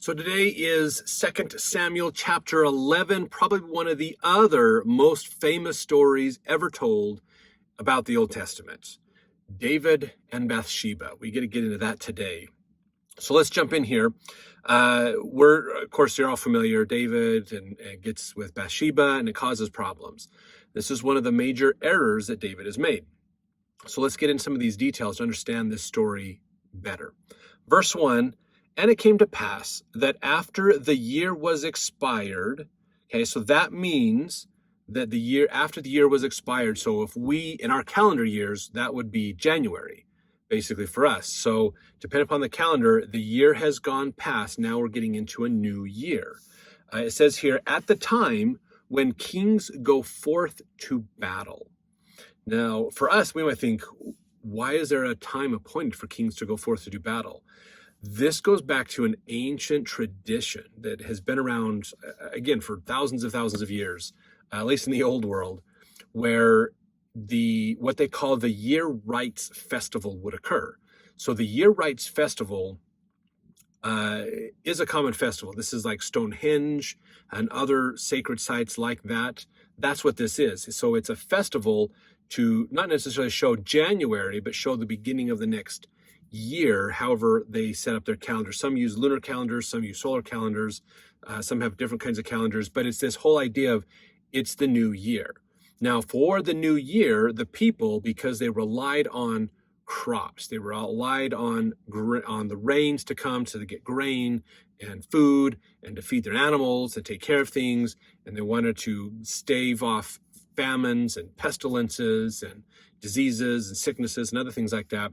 So today is 2 Samuel chapter 11, probably one of the other most famous stories ever told about the Old Testament. David and Bathsheba. We get to get into that today. So let's jump in here. Of course, you're all familiar. David and gets with Bathsheba and it causes problems. This is one of the major errors that David has made. So let's get into some of these details to understand this story better. Verse 1, and it came to pass that after the year was expired, okay, so that means that after the year was expired, so if we, in our calendar years, that would be January, basically for us. So depending upon the calendar, the year has gone past. Now we're getting into a new year. It says here, at the time when kings go forth to battle. Now, for us, we might think, why is there a time appointed for kings to go forth to do battle? This goes back to an ancient tradition that has been around, again, for thousands of years, at least in the old world, where what they call the Year Rights Festival would occur. So the Year Rights Festival is a common festival. This is like Stonehenge and other sacred sites like that. That's what this is. So it's a festival to not necessarily show January, but show the beginning of the next year, however they set up their calendar. Some use lunar calendars, some use solar calendars, some have different kinds of calendars, but it's this whole idea of it's the new year. Now, for the new year, the people, because they relied on crops, they relied on the rains to come to get grain and food and to feed their animals and take care of things, and they wanted to stave off famines and pestilences and diseases and sicknesses and other things like that.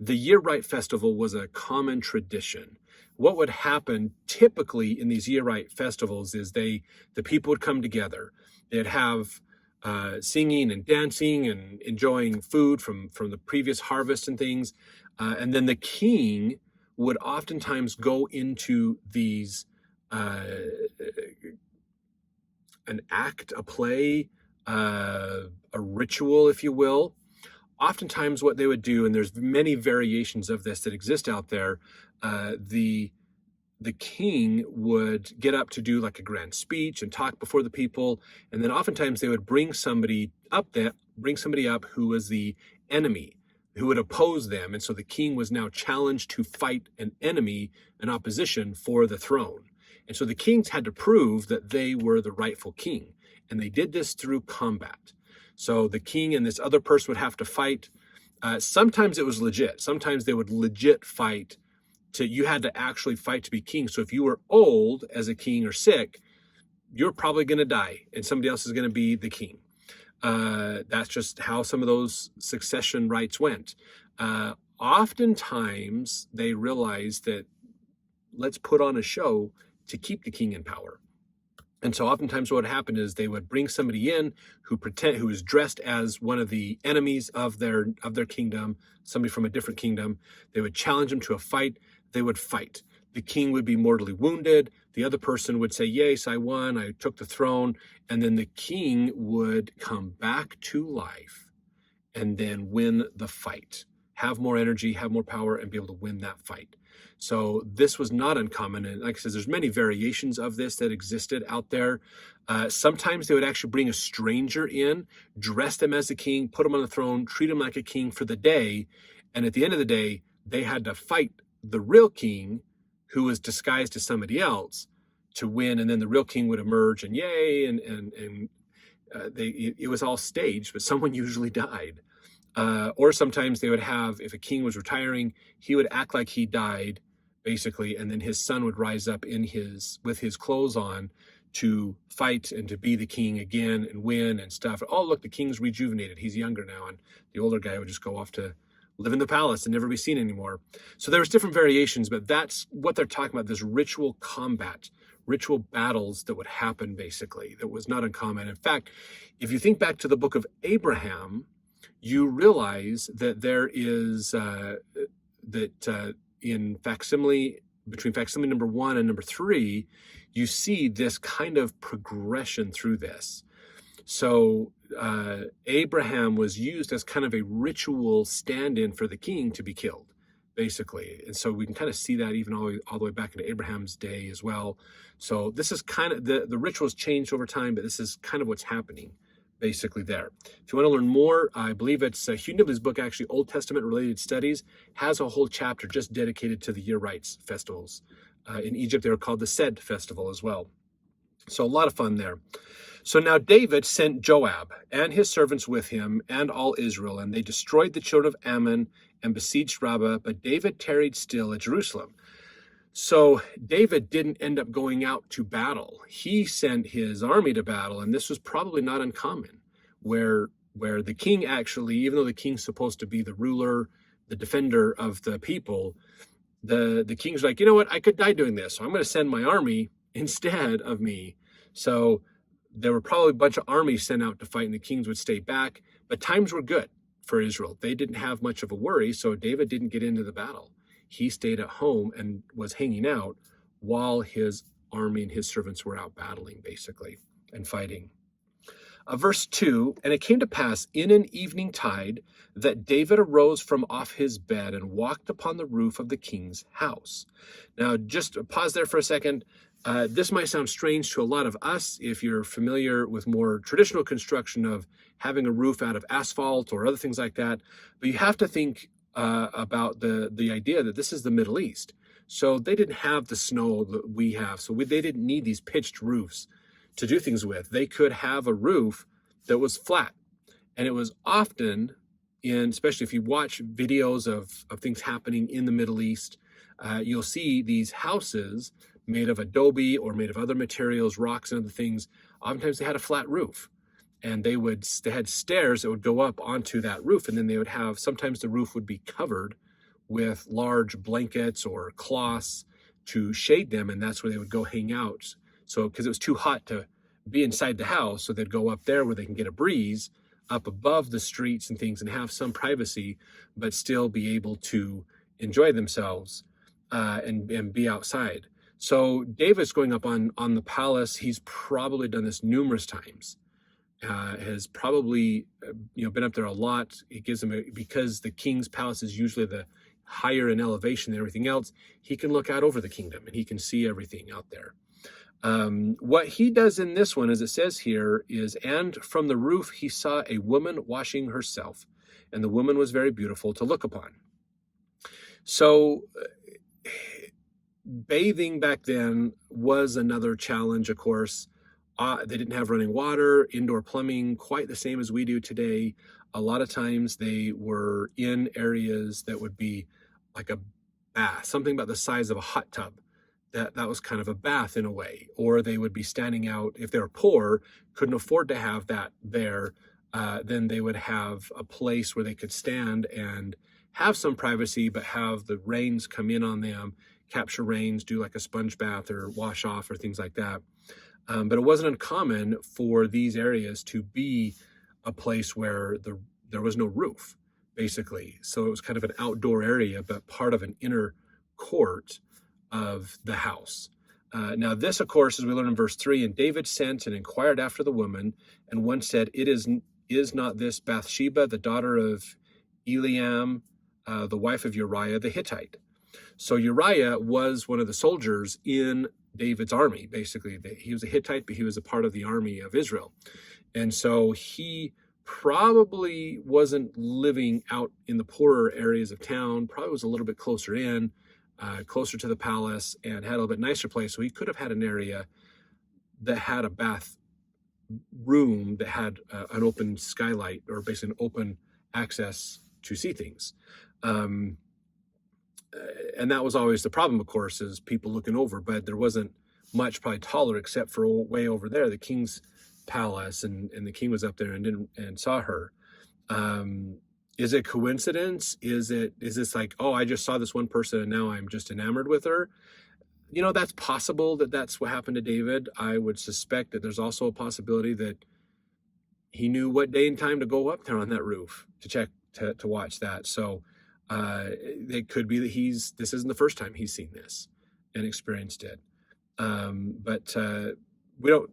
The Year Right Festival was a common tradition. What would happen typically in these Year Right festivals is the people would come together. They'd have singing and dancing and enjoying food from the previous harvest and things. And then the king would oftentimes go into these, an act, a play, a ritual, if you will. Oftentimes what they would do, and there's many variations of this that exist out there, the king would get up to do like a grand speech and talk before the people, and then oftentimes they would bring somebody up who was the enemy, who would oppose them, and so the king was now challenged to fight an enemy, an opposition for the throne. And so the kings had to prove that they were the rightful king, and they did this through combat. So the king and this other person would have to fight. Sometimes it was legit. Sometimes they would legit fight. You had to actually fight to be king. So if you were old as a king or sick, you're probably going to die and somebody else is going to be the king. That's just how some of those succession rights went. Oftentimes they realized that let's put on a show to keep the king in power. And so oftentimes what would happen is they would bring somebody in who is dressed as one of the enemies of their kingdom, somebody from a different kingdom. They would challenge them to a fight. They would fight. The king would be mortally wounded. The other person would say, yes, I won. I took the throne. And then the king would come back to life and then win the fight, have more energy, have more power, and be able to win that fight. So this was not uncommon. And like I said, there's many variations of this that existed out there. Sometimes they would actually bring a stranger in, dress them as a king, put them on the throne, treat him like a king for the day. And at the end of the day, they had to fight the real king who was disguised as somebody else to win. And then the real king would emerge and yay. It was all staged, but someone usually died. Or sometimes they would have, if a king was retiring, he would act like he died, basically, and then his son would rise up with his clothes on to fight and to be the king again and win and stuff. Oh, look, the king's rejuvenated. He's younger now. And the older guy would just go off to live in the palace and never be seen anymore. So there's different variations, but that's what they're talking about, this ritual combat, ritual battles that would happen, basically, that was not uncommon. In fact, if you think back to the book of Abraham, you realize that there is in facsimile, between facsimile number 1 and number 3, you see this kind of progression through this. So Abraham was used as kind of a ritual stand-in for the king to be killed, basically. And so we can kind of see that even all the way back into Abraham's day as well. So this is kind of, the rituals changed over time, but this is kind of what's happening basically there. If you want to learn more, I believe it's Hugh Nibley's book, actually, Old Testament Related Studies, has a whole chapter just dedicated to the year rites festivals. In Egypt, they were called the Sed Festival as well. So a lot of fun there. So now David sent Joab and his servants with him and all Israel, and they destroyed the children of Ammon and besieged Rabbah, but David tarried still at Jerusalem. So David didn't end up going out to battle. He sent his army to battle, and this was probably not uncommon, where the king actually, even though the king's supposed to be the ruler, the defender of the people, the king's like, you know what, I could die doing this, so I'm going to send my army instead of me. So there were probably a bunch of armies sent out to fight, and the kings would stay back. But times were good for Israel. They didn't have much of a worry, so David didn't get into the battle. He stayed at home and was hanging out while his army and his servants were out battling, basically, and fighting. Verse 2, and it came to pass in an evening tide that David arose from off his bed and walked upon the roof of the king's house. Now, just pause there for a second. This might sound strange to a lot of us if you're familiar with more traditional construction of having a roof out of asphalt or other things like that. But you have to think about the idea that this is the Middle East. So they didn't have the snow that we have. So they didn't need these pitched roofs to do things with. They could have a roof that was flat. And it was often especially if you watch videos of things happening in the Middle East, you'll see these houses made of adobe or made of other materials, rocks and other things. Oftentimes they had a flat roof, and they had stairs that would go up onto that roof, and then they would have, sometimes the roof would be covered with large blankets or cloths to shade them, and that's where they would go hang out. So because it was too hot to be inside the house, so they'd go up there where they can get a breeze up above the streets and things and have some privacy, but still be able to enjoy themselves and be outside. So David's going up on the palace. He's probably done this numerous times. Has probably been up there a lot. It gives him because the king's palace is usually the higher in elevation than everything else. He can look out over the kingdom and he can see everything out there. What he does in this one, as it says here, is, and from the roof he saw a woman washing herself, and the woman was very beautiful to look upon. So bathing back then was another challenge, of course. They didn't have running water, indoor plumbing, quite the same as we do today. A lot of times they were in areas that would be like a bath, something about the size of a hot tub. That was kind of a bath in a way. Or they would be standing out, if they were poor, couldn't afford to have that there, then they would have a place where they could stand and have some privacy, but have the rains come in on them, capture rains, do like a sponge bath or wash off or things like that. But it wasn't uncommon for these areas to be a place where there was no roof, basically. So it was kind of an outdoor area, but part of an inner court of the house. Now this, of course, as we learn in verse 3, and David sent and inquired after the woman, and one said, is not this Bathsheba, the daughter of Eliam, the wife of Uriah the Hittite? So Uriah was one of the soldiers in David's army, basically. He was a Hittite, but he was a part of the army of Israel. And so he probably wasn't living out in the poorer areas of town, probably was a little bit closer in, closer to the palace, and had a little bit nicer place. So he could have had an area that had a bath room that had an open skylight, or basically an open access to see things. And that was always the problem, of course, is people looking over, but there wasn't much probably taller except for way over there, the king's palace, and the king was up there and saw her. Is it coincidence? Is this like, oh, I just saw this one person and now I'm just enamored with her? That's possible that that's what happened to David. I would suspect that there's also a possibility that he knew what day and time to go up there on that roof to check, to watch that. So it could be that this isn't the first time he's seen this and experienced it. But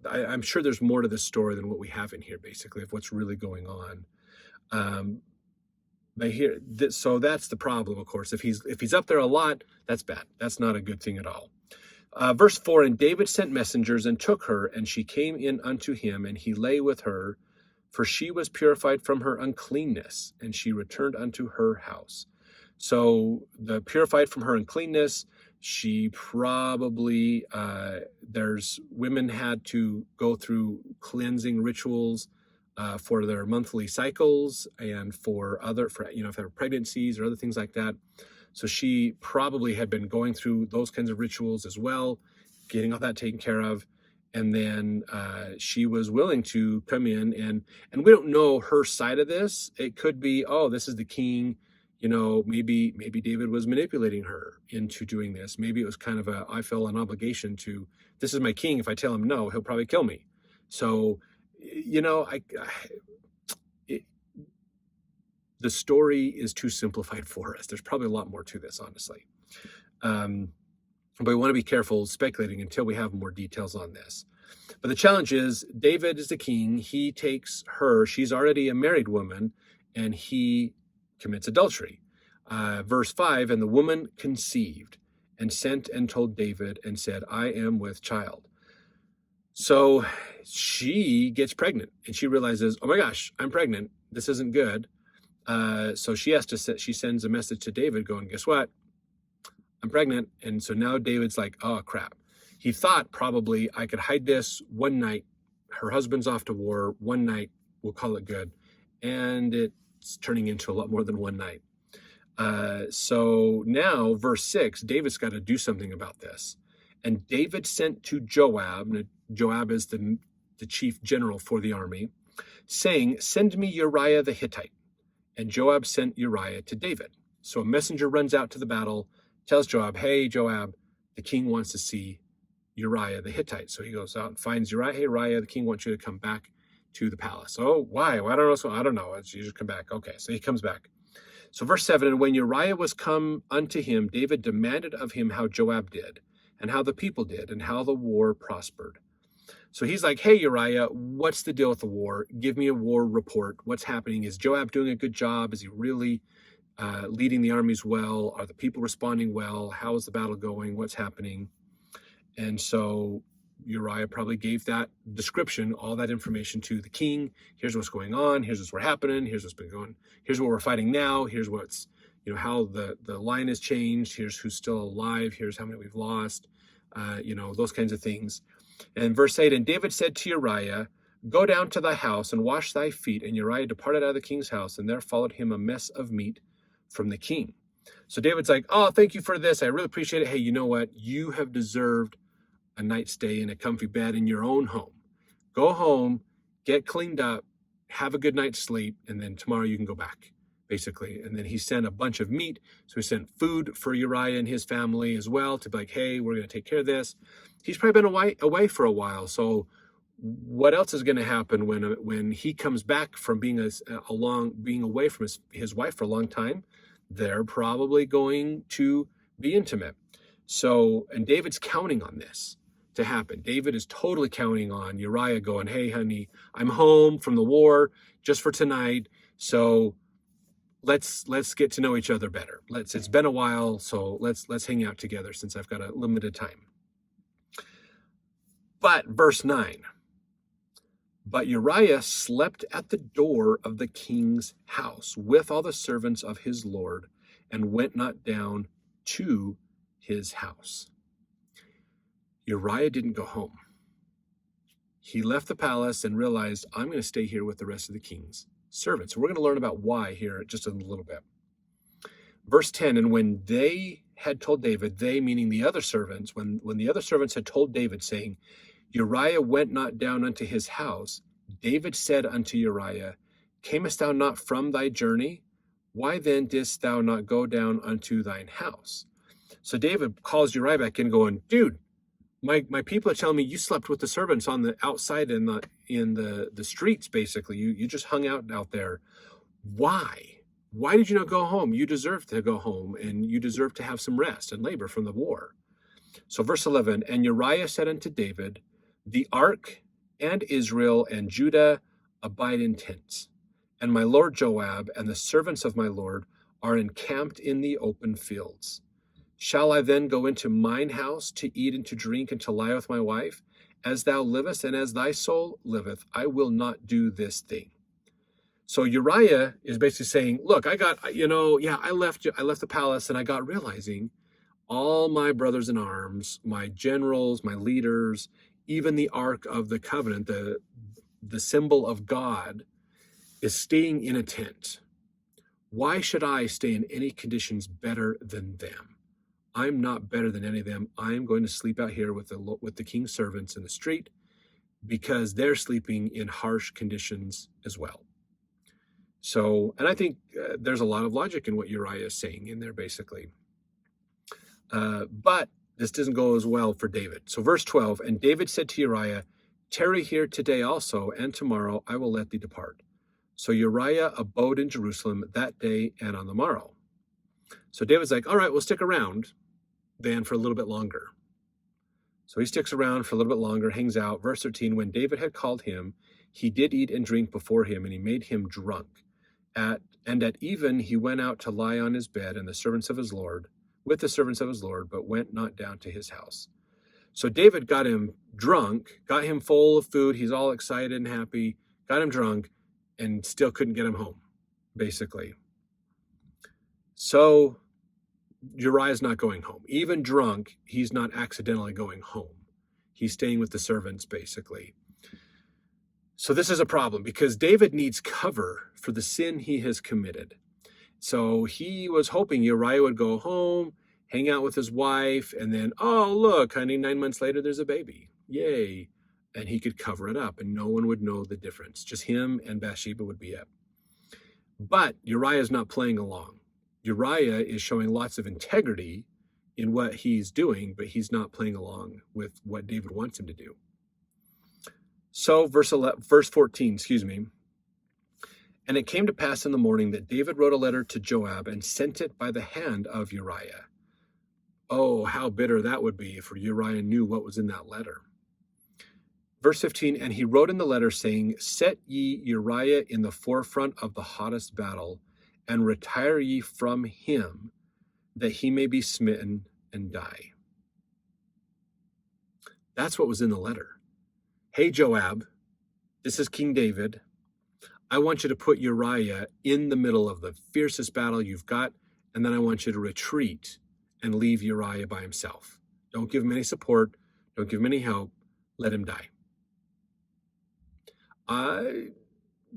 I'm sure there's more to this story than what we have in here, basically, of what's really going on. But here, so that's the problem, of course. If he's up there a lot, that's bad. That's not a good thing at all. Verse 4, and David sent messengers and took her, and she came in unto him, and he lay with her, for she was purified from her uncleanness, and she returned unto her house. So the purified from her uncleanness, she probably, there's women had to go through cleansing rituals for their monthly cycles and for if there were pregnancies or other things like that. So she probably had been going through those kinds of rituals as well, getting all that taken care of. And then she was willing to come in, and we don't know her side of this. It could be, oh, this is the king. Maybe David was manipulating her into doing this. Maybe it was kind of I feel an obligation to, this is my king. If I tell him no, he'll probably kill me. So, the story is too simplified for us. There's probably a lot more to this, honestly. But we want to be careful speculating until we have more details on this. But the challenge is, David is the king. He takes her. She's already a married woman, and he commits adultery. Verse 5, and the woman conceived and sent and told David and said, I am with child. So she gets pregnant, and she realizes, oh my gosh, I'm pregnant. This isn't good. So she sends a message to David going, guess what? I'm pregnant. And so now David's like, oh crap. He thought probably I could hide this one night. Her husband's off to war. One night, we'll call it good. And it's turning into a lot more than one night. So now, verse 6, David's got to do something about this. And David sent to Joab, and Joab is the chief general for the army, saying, send me Uriah the Hittite. And Joab sent Uriah to David. So a messenger runs out to the battle, tells Joab, hey, Joab, the king wants to see Uriah the Hittite. So he goes out and finds Uriah. Hey, Uriah, the king wants you to come back to the palace. Oh, why? I don't know. You just come back. Okay, so he comes back. So verse 7, and when Uriah was come unto him, David demanded of him how Joab did, and how the people did, and how the war prospered. So he's like, hey, Uriah, what's the deal with the war? Give me a war report. What's happening? Is Joab doing a good job? Is he really leading the armies well? Are the people responding well? How is the battle going? What's happening? And so Uriah probably gave that description, all that information to the king. Here's what's going on. Here's what's happening. Here's what's been going. Here's what we're fighting now. Here's what's, how the line has changed. Here's who's still alive. Here's how many we've lost. Those kinds of things. And verse 8, and David said to Uriah, go down to thy house and wash thy feet. And Uriah departed out of the king's house, and there followed him a mess of meat from the king. So David's like, oh, thank you for this. I really appreciate it. Hey, you know what? You have deserved a night stay in a comfy bed in your own home. Go home, get cleaned up, have a good night's sleep, and then tomorrow you can go back, basically. And then he sent a bunch of meat. So he sent food for Uriah and his family as well to be like, hey, we're going to take care of this. He's probably been away for a while. So what else is going to happen when he comes back from being away from his wife for a long time? They're probably going to be intimate. So, and David's counting on this to happen. David is totally counting on Uriah going, hey, honey, I'm home from the war just for tonight. So let's get to know each other better. It's been a while, so let's hang out together since I've got a limited time. But verse 9, but Uriah slept at the door of the king's house with all the servants of his lord, and went not down to his house. Uriah didn't go home. He left the palace and realized, I'm going to stay here with the rest of the king's servants. We're going to learn about why here just in a little bit. Verse 10, and when they had told David, they meaning the other servants, when the other servants had told David, saying, Uriah went not down unto his house, David said unto Uriah, camest thou not from thy journey? Why then didst thou not go down unto thine house? So David calls Uriah back in going, dude, my people are telling me you slept with the servants on the outside in the streets, basically. You just hung out there. Why? Why did you not go home? You deserve to go home, and you deserve to have some rest and labor from the war. So verse 11, and Uriah said unto David, the ark and Israel and Judah abide in tents, and my lord Joab and the servants of my lord are encamped in the open fields. Shall I then go into mine house to eat and to drink and to lie with my wife? As thou livest and as thy soul liveth, I will not do this thing. So Uriah is basically saying, look, I left the palace, and I got realizing all my brothers in arms, my generals, my leaders, even the Ark of the Covenant, the symbol of God, is staying in a tent. Why should I stay in any conditions better than them? I'm not better than any of them. I'm going to sleep out here with the king's servants in the street because they're sleeping in harsh conditions as well. So, and I think there's a lot of logic in what Uriah is saying in there, basically. But this doesn't go as well for David. So verse 12, and David said to Uriah, tarry here today also, and tomorrow I will let thee depart. So Uriah abode in Jerusalem that day and on the morrow. So David's like, all right, we'll stick around then for a little bit longer. So he sticks around for a little bit longer, hangs out. Verse 13, when David had called him, he did eat and drink before him, and he made him drunk. At even he went out to lie on his bed with the servants of his Lord, but went not down to his house. So David got him drunk, got him full of food. He's all excited and happy, got him drunk, and still couldn't get him home, basically. So Uriah's not going home. Even drunk, he's not accidentally going home. He's staying with the servants, basically. So this is a problem because David needs cover for the sin he has committed. So he was hoping Uriah would go home, hang out with his wife, and then, oh, look, honey, 9 months later, there's a baby. Yay. And he could cover it up and no one would know the difference. Just him and Bathsheba would be it. But Uriah is not playing along. Uriah is showing lots of integrity in what he's doing, but he's not playing along with what David wants him to do. So verse 14, and it came to pass in the morning that David wrote a letter to Joab and sent it by the hand of Uriah. Oh, how bitter that would be if Uriah knew what was in that letter. Verse 15, and he wrote in the letter saying, set ye Uriah in the forefront of the hottest battle, and retire ye from him, that he may be smitten and die. That's what was in the letter. Hey, Joab, this is King David. I want you to put Uriah in the middle of the fiercest battle you've got, and then I want you to retreat and leave Uriah by himself. Don't give him any support. Don't give him any help. Let him die.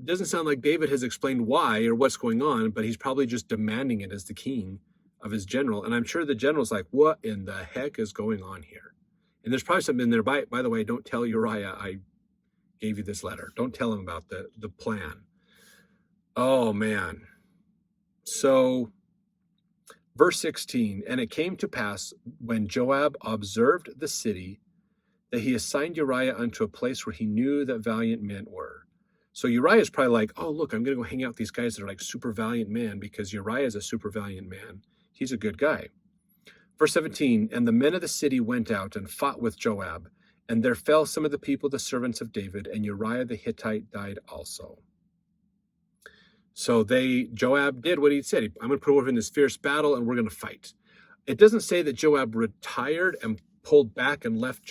Doesn't sound like David has explained why or what's going on, but he's probably just demanding it as the king of his general. And I'm sure the general's like, what in the heck is going on here? And there's probably something in there. By the way, don't tell Uriah I gave you this letter. Don't tell him about the plan. Oh, man. So, verse 16, and it came to pass when Joab observed the city that he assigned Uriah unto a place where he knew that valiant men were. So Uriah is probably like, oh, look, I'm going to go hang out with these guys that are like super valiant men because Uriah is a super valiant man. He's a good guy. Verse 17, and the men of the city went out and fought with Joab, and there fell some of the people, the servants of David, and Uriah the Hittite died also. So Joab did what he said. I'm going to put over in this fierce battle, and we're going to fight. It doesn't say that Joab retired and pulled back and left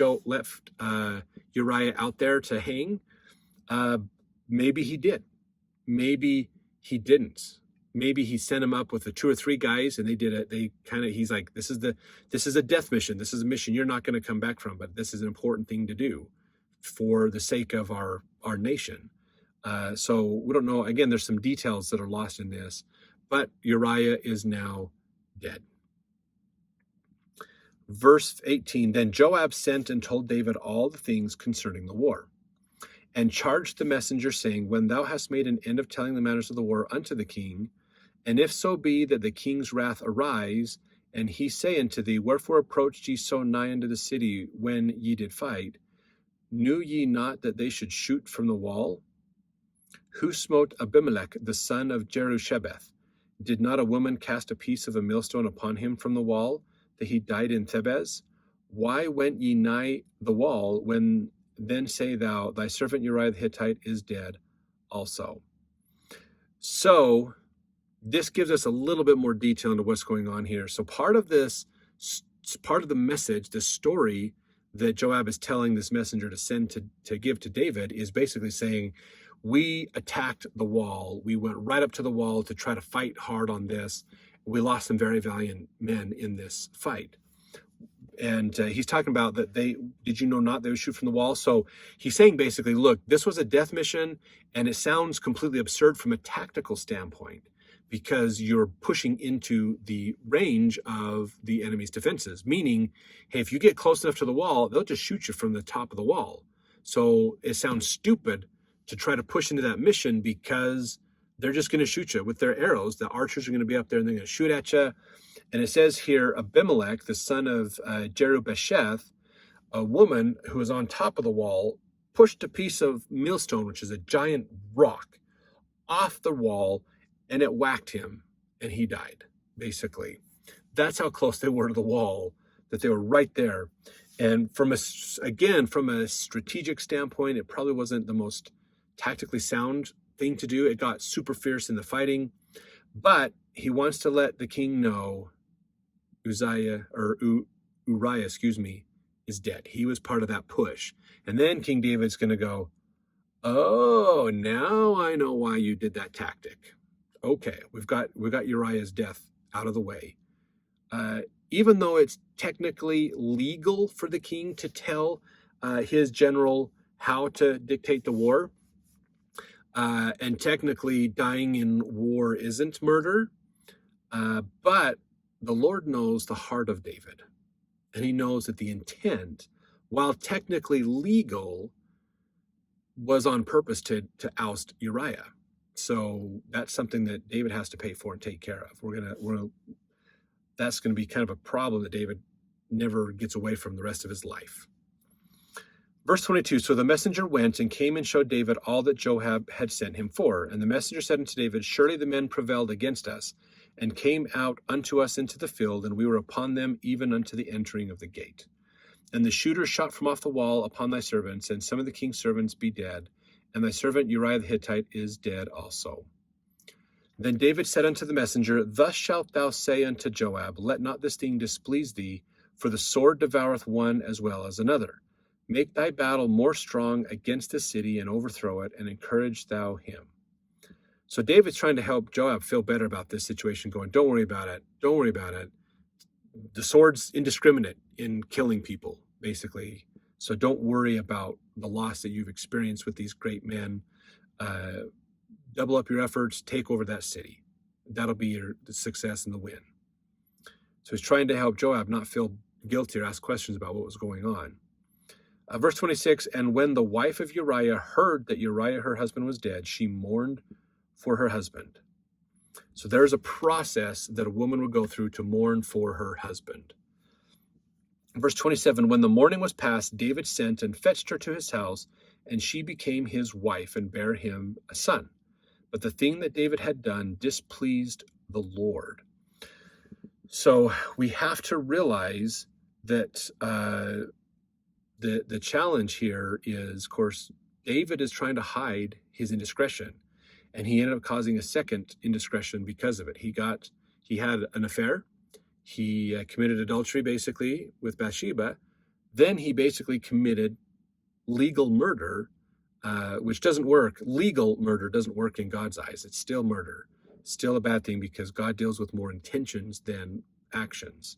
Uriah out there to hang. Maybe he did. Maybe he didn't. Maybe he sent him up with the 2 or 3 guys, and they did it. He's like, this is a death mission. This is a mission you're not going to come back from, but this is an important thing to do for the sake of our nation. So we don't know. Again, there's some details that are lost in this, but Uriah is now dead. Verse 18, then Joab sent and told David all the things concerning the war, and charged the messenger, saying, when thou hast made an end of telling the matters of the war unto the king, and if so be that the king's wrath arise, and he say unto thee, wherefore approached ye so nigh unto the city when ye did fight? Knew ye not that they should shoot from the wall? Who smote Abimelech the son of Jerushebeth? Did not a woman cast a piece of a millstone upon him from the wall, that he died in Thebez? Why went ye nigh the wall, when then say thou, thy servant Uriah the Hittite is dead also? So this gives us a little bit more detail into what's going on here. So part of this, part of the message, the story that Joab is telling this messenger to send to give to David is basically saying, we attacked the wall. We went right up to the wall to try to fight hard on this. We lost some very valiant men in this fight. And he's talking about that did you know not they would shoot from the wall? So he's saying basically, look, this was a death mission, and it sounds completely absurd from a tactical standpoint because you're pushing into the range of the enemy's defenses, meaning, hey, if you get close enough to the wall, they'll just shoot you from the top of the wall. So it sounds stupid to try to push into that mission because they're just going to shoot you with their arrows. The archers are going to be up there and they're going to shoot at you. And it says here, Abimelech, the son of Jerubesheth, a woman who was on top of the wall, pushed a piece of millstone, which is a giant rock, off the wall, and it whacked him, and he died, basically. That's how close they were to the wall, that they were right there. And from a strategic standpoint, it probably wasn't the most tactically sound thing to do. It got super fierce in the fighting, but he wants to let the king know Uriah, is dead. He was part of that push. And then King David's going to go, oh, now I know why you did that tactic. Okay, we've got Uriah's death out of the way. Even though it's technically legal for the king to tell his general how to dictate the war, and technically dying in war isn't murder, but the Lord knows the heart of David, and he knows that the intent, while technically legal, was on purpose to oust Uriah. So that's something that David has to pay for and take care of. That's going to be kind of a problem that David never gets away from the rest of his life. Verse 22, so the messenger went and came and showed David all that Joab had sent him for. And the messenger said unto David, surely the men prevailed against us, and came out unto us into the field, and we were upon them even unto the entering of the gate. And the shooters shot from off the wall upon thy servants, and some of the king's servants be dead, and thy servant Uriah the Hittite is dead also. Then David said unto the messenger, thus shalt thou say unto Joab, let not this thing displease thee, for the sword devoureth one as well as another. Make thy battle more strong against the city, and overthrow it, and encourage thou him. So David's trying to help Joab feel better about this situation, going, don't worry about it. Don't worry about it. The sword's indiscriminate in killing people, basically. So don't worry about the loss that you've experienced with these great men. Double up your efforts, take over that city. That'll be the success and the win. So he's trying to help Joab not feel guilty or ask questions about what was going on. Verse 26, and when the wife of Uriah heard that Uriah, her husband, was dead, she mourned for her husband. So there's a process that a woman would go through to mourn for her husband. Verse 27, when the morning was past, David sent and fetched her to his house, and she became his wife and bare him a son. But the thing that David had done displeased the Lord. So we have to realize that the challenge here is, of course, David is trying to hide his indiscretion, and he ended up causing a second indiscretion because of it. He had an affair. He committed adultery, basically, with Bathsheba. Then he basically committed legal murder, which doesn't work. Legal murder doesn't work in God's eyes. It's still murder. Still a bad thing because God deals with more intentions than actions.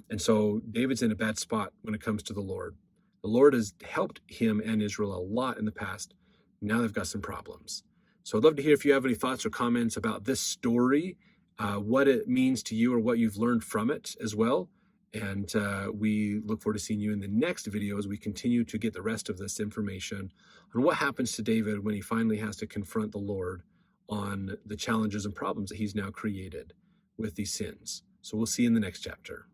And so David's in a bad spot when it comes to the Lord. The Lord has helped him and Israel a lot in the past. Now they've got some problems. So I'd love to hear if you have any thoughts or comments about this story, what it means to you or what you've learned from it as well. And we look forward to seeing you in the next video as we continue to get the rest of this information on what happens to David when he finally has to confront the Lord on the challenges and problems that he's now created with these sins. So we'll see you in the next chapter.